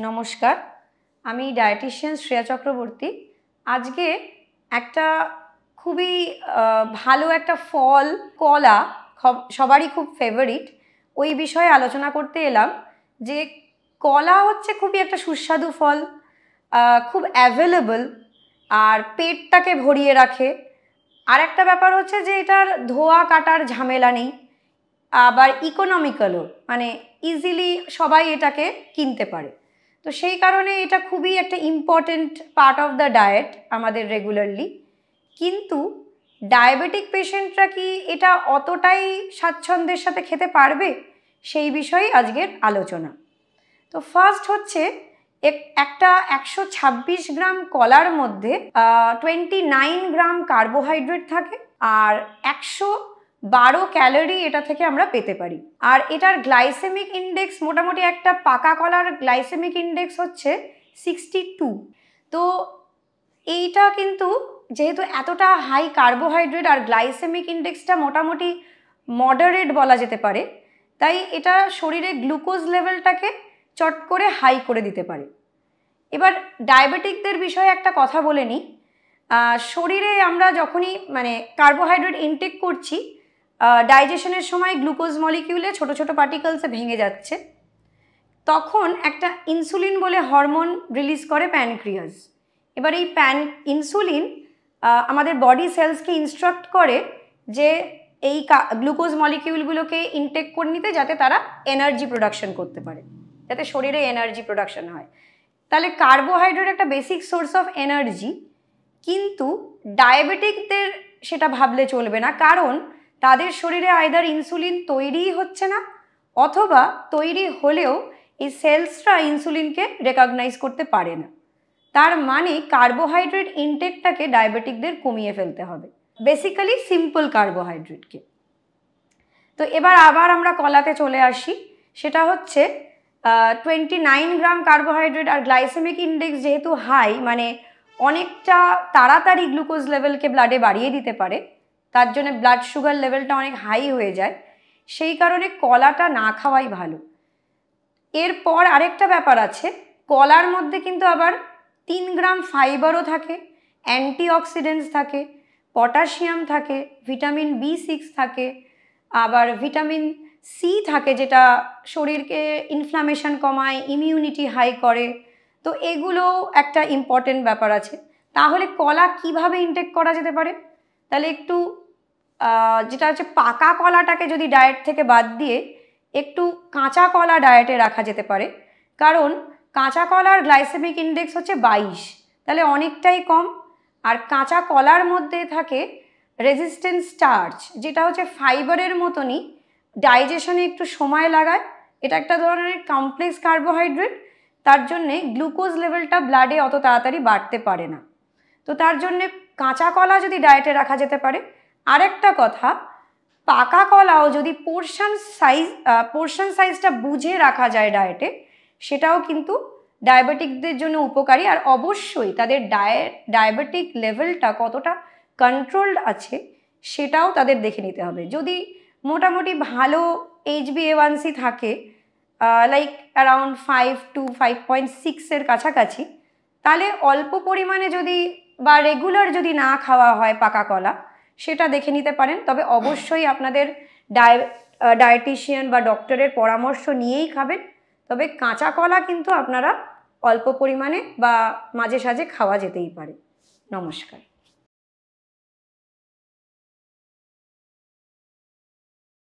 নমস্কার, আমি ডায়েটিশিয়ান শ্রেয়া চক্রবর্তী। আজকে একটা খুবই ভালো একটা ফল কলা, সবারই খুব ফেভারিট, ওই বিষয়ে আলোচনা করতে এলাম। যে কলা হচ্ছে খুবই একটা সুস্বাদু ফল, খুব অ্যাভেলেবল, আর পেটটাকে ভরিয়ে রাখে। আর একটা ব্যাপার হচ্ছে যে এটার ধোয়া কাটার ঝামেলা নেই, আবার ইকোনমিক্যালও, মানে ইজিলি সবাই এটাকে কিনতে পারে। তো সেই কারণে এটা খুবই একটা important part of the diet আমাদের রেগুলারলি। কিন্তু ডায়াবেটিক পেশেন্টরা কি এটা অতটাই স্বাচ্ছন্দ্যের সাথে খেতে পারবে, সেই বিষয়েই আজকের আলোচনা। তো ফার্স্ট হচ্ছে একটা 126 গ্রাম কলার মধ্যে 29 গ্রাম কার্বোহাইড্রেট থাকে, আর 112 ক্যালোরি এটা থেকে আমরা পেতে পারি। আর এটার গ্লাইসেমিক ইন্ডেক্স, মোটামুটি একটা পাকা কলার গ্লাইসেমিক ইন্ডেক্স হচ্ছে 62। তো এইটা কিন্তু যেহেতু এতটা হাই কার্বোহাইড্রেট আর গ্লাইসেমিক ইন্ডেক্সটা মোটামুটি মডারেট বলা যেতে পারে, তাই এটা শরীরে গ্লুকোজ লেভেলটাকে চট করে হাই করে দিতে পারে। এবার ডায়াবেটিকদের বিষয়ে একটা কথা বলে নিই। শরীরে আমরা যখনই কার্বোহাইড্রেট ইনটেক করছি, ডাইজেশনের সময় গ্লুকোজ মলিকিউলে ছোট ছোট পার্টিকেলসে ভেঙে যাচ্ছে, তখন একটা ইনসুলিন বলে হরমোন রিলিজ করে প্যানক্রিয়াস। এবার এই ইনসুলিন আমাদের বডি সেলসকে ইনস্ট্রাক্ট করে যে এই গ্লুকোজ মলিকিউলগুলোকে ইনটেক করে নিতে, যাতে তারা এনার্জি প্রোডাকশন করতে পারে, যাতে শরীরে এনার্জি প্রোডাকশন হয়। তাহলে কার্বোহাইড্রেট একটা বেসিক সোর্স অফ এনার্জি, কিন্তু ডায়াবেটিকদের সেটা ভাবলে চলবে না, কারণ তাদের শরীরে আইদার ইনসুলিন তৈরিই হচ্ছে না, অথবা তৈরি হলেও এই সেলসরা ইনসুলিনকে রেকগনাইজ করতে পারে না। তার মানে কার্বোহাইড্রেট ইনটেকটাকে ডায়াবেটিকদের কমিয়ে ফেলতে হবে, বেসিক্যালি সিম্পল কার্বোহাইড্রেটকে। তো এবার আবার আমরা কলাতে চলে আসি। সেটা হচ্ছে 29 গ্রাম কার্বোহাইড্রেট, আর গ্লাইসেমিক ইন্ডেক্স যেহেতু হাই, মানে অনেকটা তাড়াতাড়ি গ্লুকোজ লেভেলকে ব্লাডে বাড়িয়ে দিতে পারে, তার জন্য ব্লাড সুগার লেভেলটা অনেক হাই হয়ে যায়। সেই কারণে কলাটা না খাওয়াই ভালো। এরপর আরেকটা ব্যাপার আছে, কলার মধ্যে কিন্তু আবার 3 গ্রাম ফাইবারও থাকে, অ্যান্টিঅক্সিডেন্টস থাকে, পটাশিয়াম থাকে, ভিটামিন B6 থাকে, আবার ভিটামিন সি থাকে, যেটা শরীরকে ইনফ্লামেশন কমায়, ইমিউনিটি হাই করে। তো এগুলোও একটা ইম্পর্টেন্ট ব্যাপার আছে। তাহলে কলা কিভাবে ইনটেক করা যেতে পারে? তাহলে একটু যেটা হচ্ছে পাকা কলাটাকে যদি ডায়েট থেকে বাদ দিয়ে একটু কাঁচা কলা ডায়েটে রাখা যেতে পারে, কারণ কাঁচা কলার গ্লাইসেমিক ইন্ডেক্স হচ্ছে 22, তাহলে অনেকটাই কম। আর কাঁচা কলার মধ্যে থাকে রেজিস্ট্যান্ট স্টার্চ, যেটা হচ্ছে ফাইবারের মতনই ডাইজেশনে একটু সময় লাগায়। এটা একটা ধরনের কমপ্লেক্স কার্বোহাইড্রেট, তার জন্যে গ্লুকোজ লেভেলটা ব্লাডে অত তাড়াতাড়ি বাড়তে পারে না। তো তার জন্যে কাঁচা কলা যদি ডায়েটে রাখা যেতে পারে। আরেকটা কথা, পাকা কলাও যদি পোর্শন সাইজটা বুঝে রাখা যায় ডায়েটে, সেটাও কিন্তু ডায়াবেটিকদের জন্য উপকারী। আর অবশ্যই তাদের ডায়াবেটিক লেভেলটা কতটা কন্ট্রোলড আছে সেটাও তাদের দেখে নিতে হবে। যদি মোটামুটি ভালো HbA1c থাকে, লাইক অ্যারাউন্ড 5 to 5.6 কাছাকাছি, তাহলে অল্প পরিমাণে যদি বা রেগুলার যদি না খাওয়া হয় পাকা কলা, সেটা দেখে নিতে পারেন। তবে অবশ্যই আপনাদের ডায়েটিশিয়ান বা ডক্টরের পরামর্শ নিয়েই খাবেন। তবে কাঁচা কলা কিন্তু আপনারা অল্প পরিমাণে বা মাঝে সাঝে খাওয়া যেতেই পারে। নমস্কার।